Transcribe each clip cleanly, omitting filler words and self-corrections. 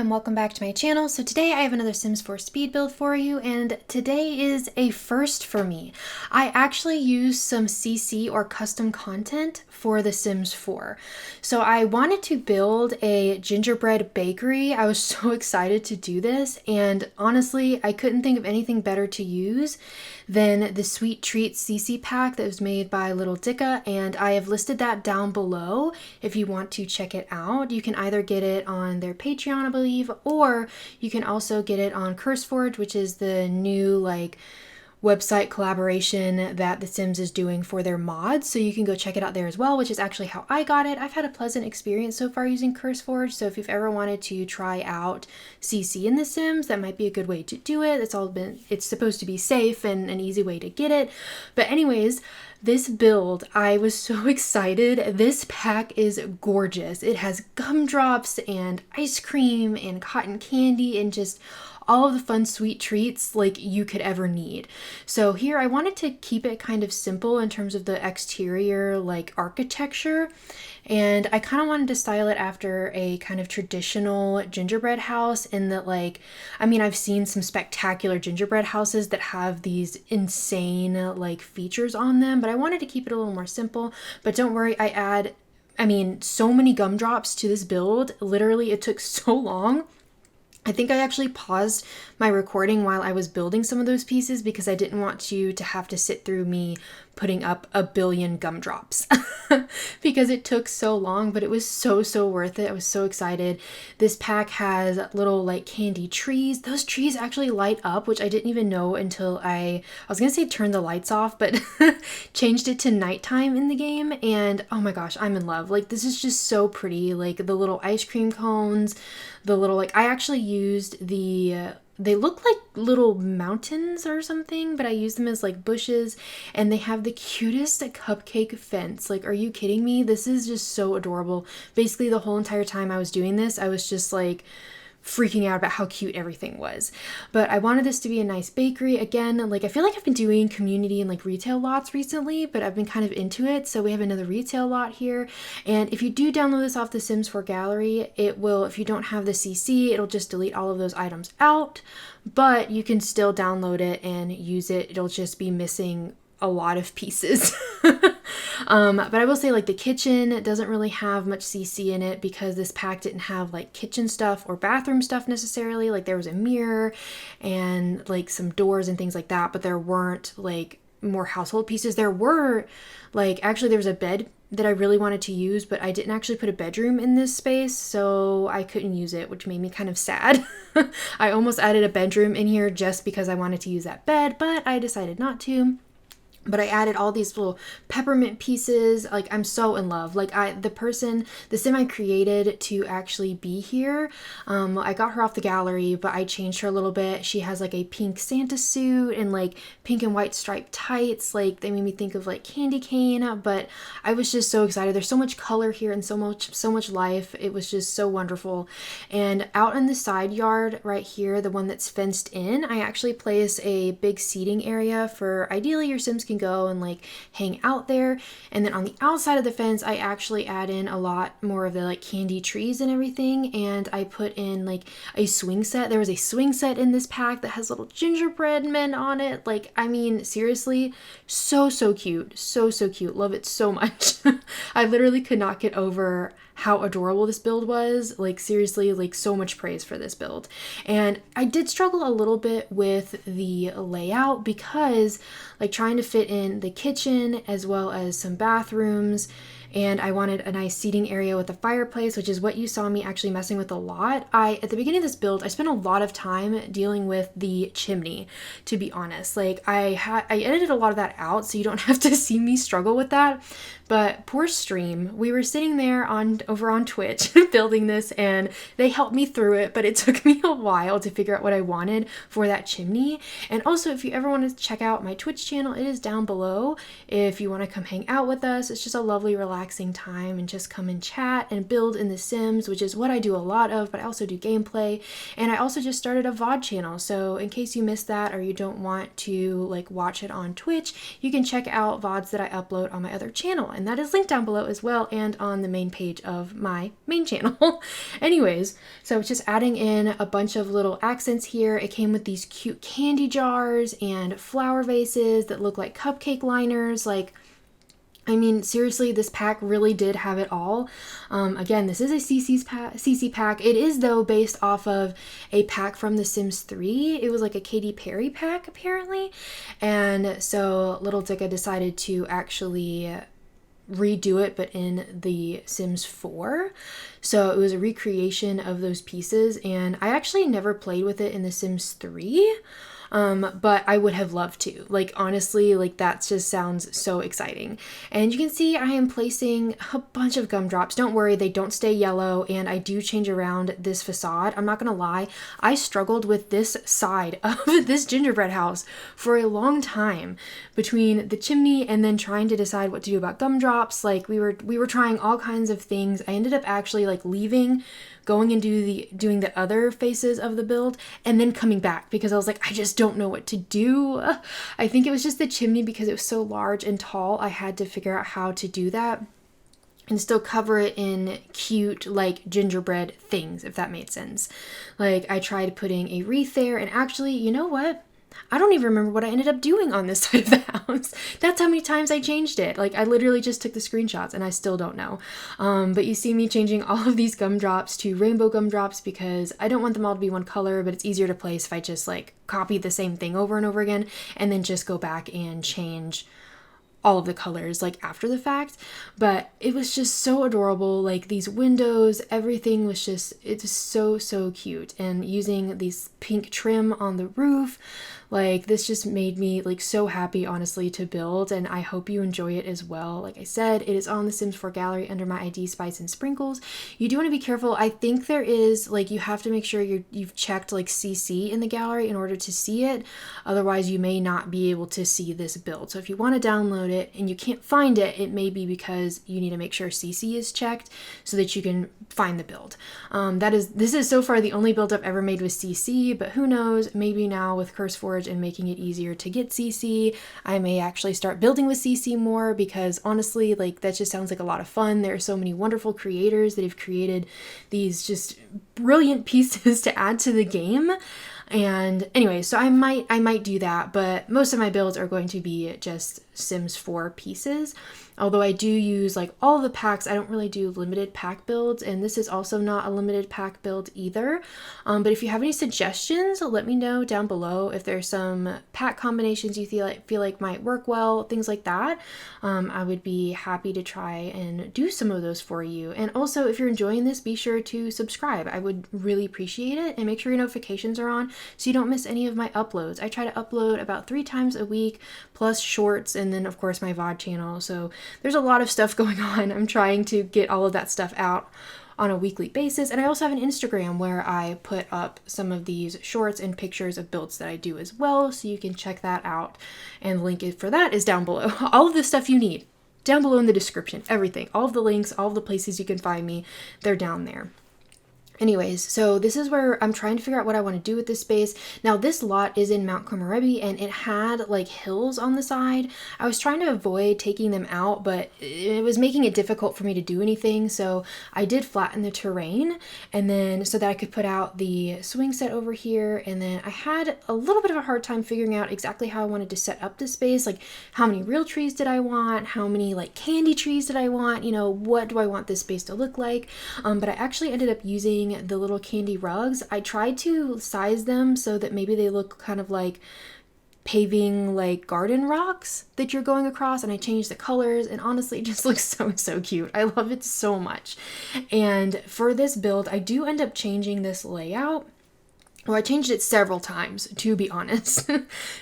and welcome back to my channel. So today I have another Sims 4 speed build for you, and today is a first for me. I actually used some CC or custom content for The Sims 4. So I wanted to build a gingerbread bakery. I was so excited to do this, and honestly I couldn't think of anything better to use than the Sweet Treats CC pack that was made by littledica, and I have listed that down below if you want to check it out. You can either get it on their Patreon, I believe, or you can also get it on CurseForge, which is the new website collaboration that The Sims is doing for their mods. So you can go check it out there as well, which is actually how I got it. I've had a pleasant experience so far using CurseForge, so if you've ever wanted to try out CC in The Sims, that might be a good way to do it. It's supposed to be safe and an easy way to get it. But anyways, this build, I was so excited. This pack is gorgeous. It has gumdrops and ice cream and cotton candy and just all of the fun sweet treats like you could ever need. So here I wanted to keep it kind of simple in terms of the exterior architecture, and I kind of wanted to style it after a kind of traditional gingerbread house in that I've seen some spectacular gingerbread houses that have these insane features on them, but I wanted to keep it a little more simple. But don't worry, I add so many gumdrops to this build. Literally, it took so long. I think I actually paused my recording while I was building some of those pieces because I didn't want you to have to sit through me putting up a billion gumdrops because it took so long, but it was so worth it. I was so excited. This pack has little candy trees. Those trees actually light up, which I didn't even know until I was gonna say turn the lights off, but changed it to nighttime in the game, and oh my gosh, I'm in love. This is just so pretty. The little ice cream cones, the little I actually used they look like little mountains or something, but I use them as bushes, and they have the cutest cupcake fence. Are you kidding me? This is just so adorable. Basically the whole entire time I was doing this, I was just freaking out about how cute everything was. But I wanted this to be a nice bakery. Again, I feel like I've been doing community and retail lots recently, but I've been kind of into it. So we have another retail lot here. And if you do download this off the Sims 4 gallery, it will, if you don't have the CC, it'll just delete all of those items out, but you can still download it and use it. It'll just be missing a lot of pieces. But I will say the kitchen doesn't really have much CC in it because this pack didn't have kitchen stuff or bathroom stuff necessarily. There was a mirror and some doors and things like that, but there weren't more household pieces. There were actually there was a bed that I really wanted to use, but I didn't actually put a bedroom in this space, so I couldn't use it, which made me kind of sad. I almost added a bedroom in here just because I wanted to use that bed, but I decided not to. But I added all these little peppermint pieces. I'm so in love. The sim I created to actually be here, I got her off the gallery, but I changed her a little bit. She has a pink Santa suit and pink and white striped tights. They made me think of candy cane, but I was just so excited. There's so much color here and so much life. It was just so wonderful. And out in the side yard right here, the one that's fenced in, I actually place a big seating area for ideally your Sims can go and hang out there. And then on the outside of the fence, I actually add in a lot more of the candy trees and everything, and I put in a swing set. There was a swing set in this pack that has little gingerbread men on it. Seriously, so cute. So cute. Love it so much. I literally could not get over how adorable this build was. Seriously, so much praise for this build. And I did struggle a little bit with the layout because trying to fit in the kitchen as well as some bathrooms, and I wanted a nice seating area with a fireplace, which is what you saw me actually messing with a lot. At the beginning of this build, I spent a lot of time dealing with the chimney, to be honest. I edited a lot of that out so you don't have to see me struggle with that. But poor stream, we were sitting there over on Twitch building this, and they helped me through it, but it took me a while to figure out what I wanted for that chimney. And also, if you ever want to check out my Twitch channel, it is down below if you want to come hang out with us. It's just a lovely, relaxed relaxing time and just come and chat and build in The Sims, which is what I do a lot of, but I also do gameplay. And I also just started a VOD channel. So in case you missed that or you don't want to like watch it on Twitch, you can check out VODs that I upload on my other channel. And that is linked down below as well and on the main page of my main channel. Anyways, so it's just adding in a bunch of little accents here. It came with these cute candy jars and flower vases that look like cupcake liners. Like, I mean, seriously, this pack really did have it all. Again, this is a CC pack. It is, though, based off of a pack from The Sims 3. It was like a Katy Perry pack, apparently. And so littledica decided to actually redo it, but in The Sims 4. So it was a recreation of those pieces. And I actually never played with it in The Sims 3. But I would have loved to. Like, honestly, like that just sounds so exciting. And you can see I am placing a bunch of gumdrops. Don't worry, they don't stay yellow, and I do change around this facade. I'm not gonna lie, I struggled with this side of this gingerbread house for a long time, between the chimney and then trying to decide what to do about gumdrops. Like, we were trying all kinds of things. I ended up actually like leaving, going and doing the other faces of the build, and then coming back because I was like, I just don't know what to do. I think it was just the chimney, because it was so large and tall. I had to figure out how to do that and still cover it in cute like gingerbread things, if that made sense. Like, I tried putting a wreath there, and actually, you know what? I don't even remember what I ended up doing on this side of the house. That's how many times I changed it. Like, I literally just took the screenshots and I still don't know. But you see me changing all of these gumdrops to rainbow gumdrops because I don't want them all to be one color, but it's easier to place if I just like copy the same thing over and over again and then just go back and change all of the colors like after the fact. But it was just so adorable. Like, these windows, everything was just, it's so cute. And using these pink trim on the roof, like, this just made me like so happy, honestly, to build, and I hope you enjoy it as well. Like I said, it is on the Sims 4 gallery under my ID spicensprinkles. You do want to be careful. I think there is like, you have to make sure you've checked like CC in the gallery in order to see it. Otherwise, you may not be able to see this build. So if you want to download it and you can't find it, it may be because you need to make sure CC is checked so that you can find the build. This is so far the only build I've ever made with CC, but who knows, maybe now with CurseForge and making it easier to get CC, I may actually start building with CC more, because honestly, like, that just sounds like a lot of fun. There are so many wonderful creators that have created these just brilliant pieces to add to the game. And anyway, so I might do that, but most of my builds are going to be just Sims 4 pieces. Although I do use like all the packs, I don't really do limited pack builds, and this is also not a limited pack build either. But if you have any suggestions, let me know down below. If there's some pack combinations you feel like might work well, things like that, I would be happy to try and do some of those for you. And also, if you're enjoying this, be sure to subscribe. I would really appreciate it, and make sure your notifications are on so you don't miss any of my uploads. I try to upload about 3 times a week, plus shorts, and then of course my VOD channel. So there's a lot of stuff going on. I'm trying to get all of that stuff out on a weekly basis. And I also have an Instagram where I put up some of these shorts and pictures of builds that I do as well. So you can check that out. And the link for that is down below. All of the stuff you need down below in the description, everything, all of the links, all of the places you can find me, they're down there. Anyways, so this is where I'm trying to figure out what I want to do with this space. Now, this lot is in Mount Komorebi, and it had like hills on the side. I was trying to avoid taking them out, but it was making it difficult for me to do anything. So I did flatten the terrain, and then so that I could put out the swing set over here. And then I had a little bit of a hard time figuring out exactly how I wanted to set up this space. Like, how many real trees did I want? How many like candy trees did I want? You know, what do I want this space to look like? But I actually ended up using the little candy rugs. I tried to size them so that maybe they look kind of like paving like garden rocks that you're going across, and I changed the colors, and honestly it just looks so cute. I love it so much. And for this build, I do end up changing this layout. Well, I changed it several times, to be honest,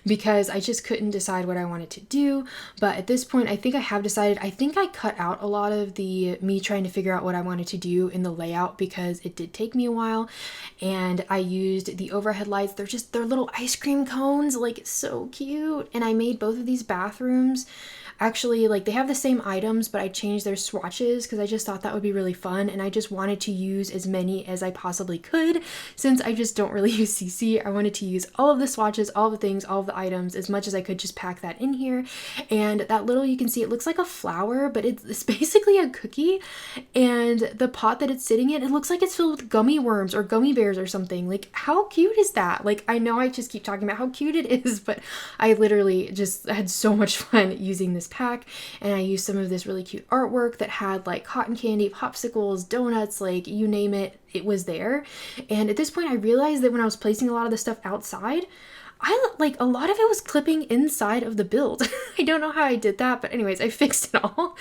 because I just couldn't decide what I wanted to do. But at this point, I think I have decided. I think I cut out a lot of the me trying to figure out what I wanted to do in the layout, because it did take me a while. And I used the overhead lights. They're little ice cream cones, like, it's so cute. And I made both of these bathrooms actually, like, they have the same items, but I changed their swatches because I just thought that would be really fun, and I just wanted to use as many as I possibly could. Since I just don't really use CC, I wanted to use all of the swatches, all the things, all of the items, as much as I could, just pack that in here. And that little, you can see it looks like a flower, but it's basically a cookie. And the pot that it's sitting in, it looks like it's filled with gummy worms or gummy bears or something. Like, how cute is that? Like, I know I just keep talking about how cute it is, but I literally just had so much fun using this pack. And I used some of this really cute artwork that had like cotton candy, popsicles, donuts, like you name it, it was there. And at this point I realized that when I was placing a lot of the stuff outside, a lot of it was clipping inside of the build. I don't know how I did that, but anyways, I fixed it all.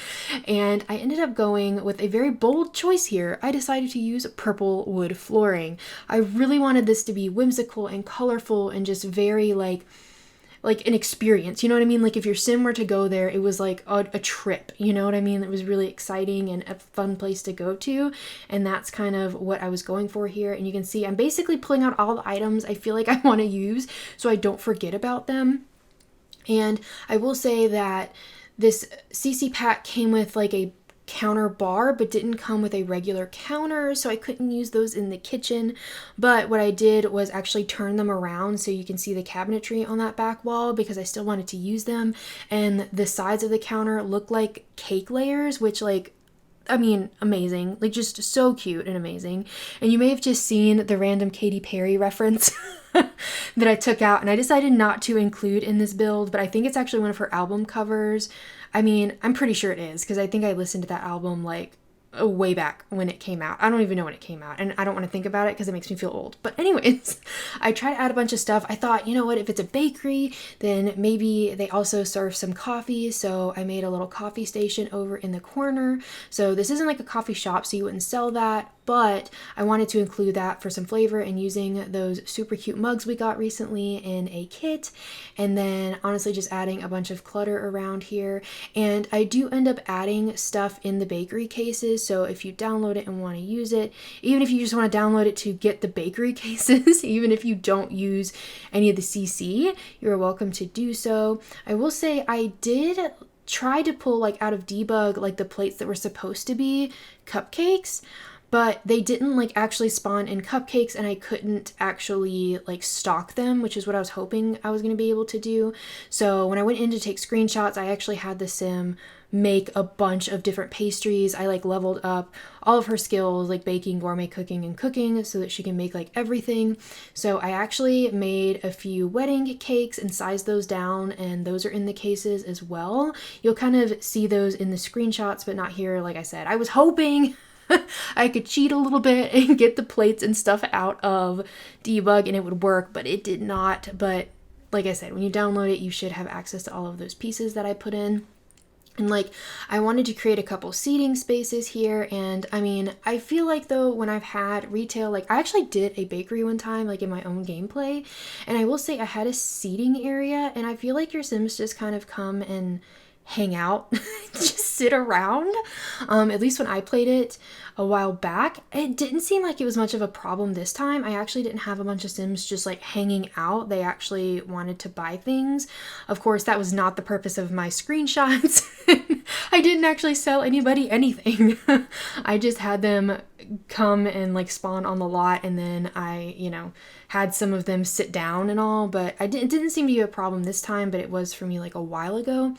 And I ended up going with a very bold choice here. I decided to use purple wood flooring. I really wanted this to be whimsical and colorful and just very like an experience, you know what I mean? Like, if your sim were to go there, it was like a trip, you know what I mean? It was really exciting and a fun place to go to, and that's kind of what I was going for here. And you can see I'm basically pulling out all the items I feel like I want to use so I don't forget about them. And I will say that this CC pack came with like a counter bar, but didn't come with a regular counter, so I couldn't use those in the kitchen. But what I did was actually turn them around so you can see the cabinetry on that back wall, because I still wanted to use them. And the sides of the counter look like cake layers, which, like, I mean, amazing, like just so cute and amazing. And you may have just seen the random Katy Perry reference that I took out, and I decided not to include in this build, but I think it's actually one of her album covers. I mean, I'm pretty sure it is, because I think I listened to that album like way back when it came out. I don't even know when it came out, and I don't want to think about it because it makes me feel old. But anyways, I tried to add a bunch of stuff. I thought, you know what, if it's a bakery, then maybe they also serve some coffee. So I made a little coffee station over in the corner. So this isn't like a coffee shop, so you wouldn't sell that, but I wanted to include that for some flavor, and using those super cute mugs we got recently in a kit. And then honestly just adding a bunch of clutter around here. And I do end up adding stuff in the bakery cases, so if you download it and want to use it, even if you just want to download it to get the bakery cases, even if you don't use any of the CC, you're welcome to do so. I will say I did try to pull like out of debug like the plates that were supposed to be cupcakes, but they didn't like actually spawn in cupcakes, and I couldn't actually like stock them, which is what I was hoping I was going to be able to do. So when I went in to take screenshots, I actually had the sim make a bunch of different pastries. I like leveled up all of her skills, like baking, gourmet cooking, and cooking, so that she can make like everything. So I actually made a few wedding cakes and sized those down, and those are in the cases as well. You'll kind of see those in the screenshots, but not here. Like I said, I was hoping I could cheat a little bit and get the plates and stuff out of debug and it would work, but it did not. But like I said, when you download it, you should have access to all of those pieces that I put in. And like, I wanted to create a couple seating spaces here. And I mean, I feel like though, when I've had retail, like I actually did a bakery one time, like in my own gameplay. And I will say I had a seating area, and I feel like your Sims just kind of come and hang out, just sit around. At least when I played it a while back, it didn't seem like it was much of a problem this time. I actually didn't have a bunch of Sims just like hanging out. They actually wanted to buy things. Of course, that was not the purpose of my screenshots. I didn't actually sell anybody anything. I just had them come and like spawn on the lot, and then I, you know, had some of them sit down and all, but it didn't seem to be a problem this time, but it was for me like a while ago.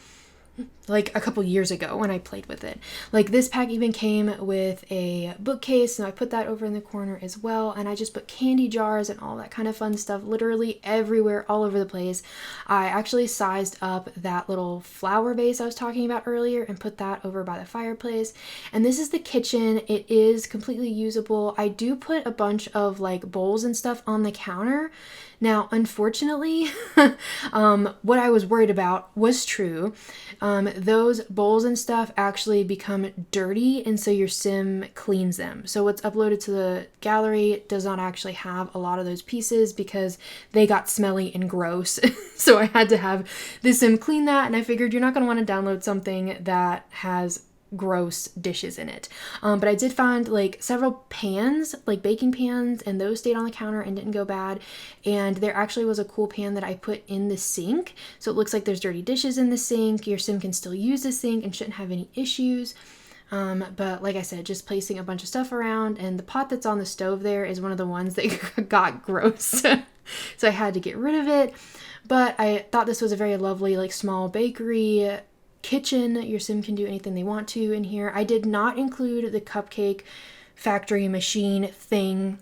Like a couple years ago when I played with it. Like this pack even came with a bookcase, and I put that over in the corner as well, and I just put candy jars and all that kind of fun stuff literally everywhere, all over the place. I actually sized up that little flower vase I was talking about earlier and put that over by the fireplace. And this is the kitchen. It is completely usable. I do put a bunch of like bowls and stuff on the counter. Now, unfortunately, what I was worried about was true. Those bowls and stuff actually become dirty, and so your sim cleans them. So what's uploaded to the gallery does not actually have a lot of those pieces because they got smelly and gross. So I had to have the sim clean that, and I figured you're not going to want to download something that has gross dishes in it. But I did find like several pans, like baking pans, and those stayed on the counter and didn't go bad. And there actually was a cool pan that I put in the sink. So it looks like there's dirty dishes in the sink. Your sim can still use the sink and shouldn't have any issues. But like I said, just placing a bunch of stuff around, and the pot that's on the stove there is one of the ones that got gross. So I had to get rid of it. But I thought this was a very lovely, like, small bakery kitchen. Your sim can do anything they want to in here. I did not include the cupcake factory machine thing.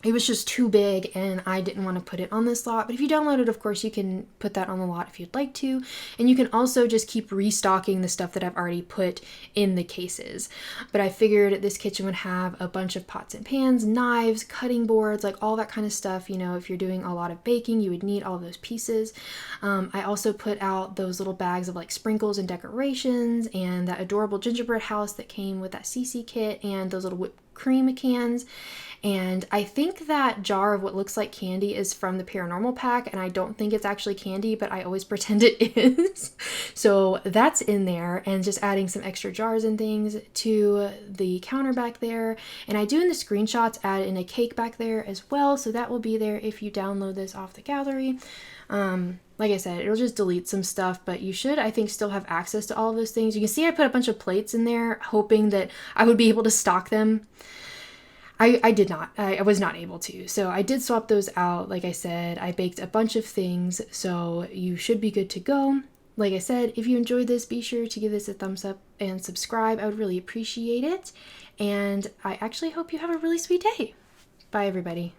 It was just too big and I didn't want to put it on this lot. But if you download it, of course, you can put that on the lot if you'd like to. And you can also just keep restocking the stuff that I've already put in the cases. But I figured this kitchen would have a bunch of pots and pans, knives, cutting boards, like all that kind of stuff. You know, if you're doing a lot of baking, you would need all of those pieces. I also put out those little bags of like sprinkles and decorations, and that adorable gingerbread house that came with that CC kit, and those little whipped cream cans. And I think that jar of what looks like candy is from the Paranormal pack, and I don't think it's actually candy, but I always pretend it is. So that's in there, and just adding some extra jars and things to the counter back there. And I do in the screenshots add in a cake back there as well, so that will be there if you download this off the gallery. Like I said, it'll just delete some stuff, but you should, I think, still have access to all of those things. You can see I put a bunch of plates in there, hoping that I would be able to stock them. I did not. I was not able to. So I did swap those out. Like I said, I baked a bunch of things, so you should be good to go. Like I said, if you enjoyed this, be sure to give this a thumbs up and subscribe. I would really appreciate it. And I actually hope you have a really sweet day. Bye, everybody.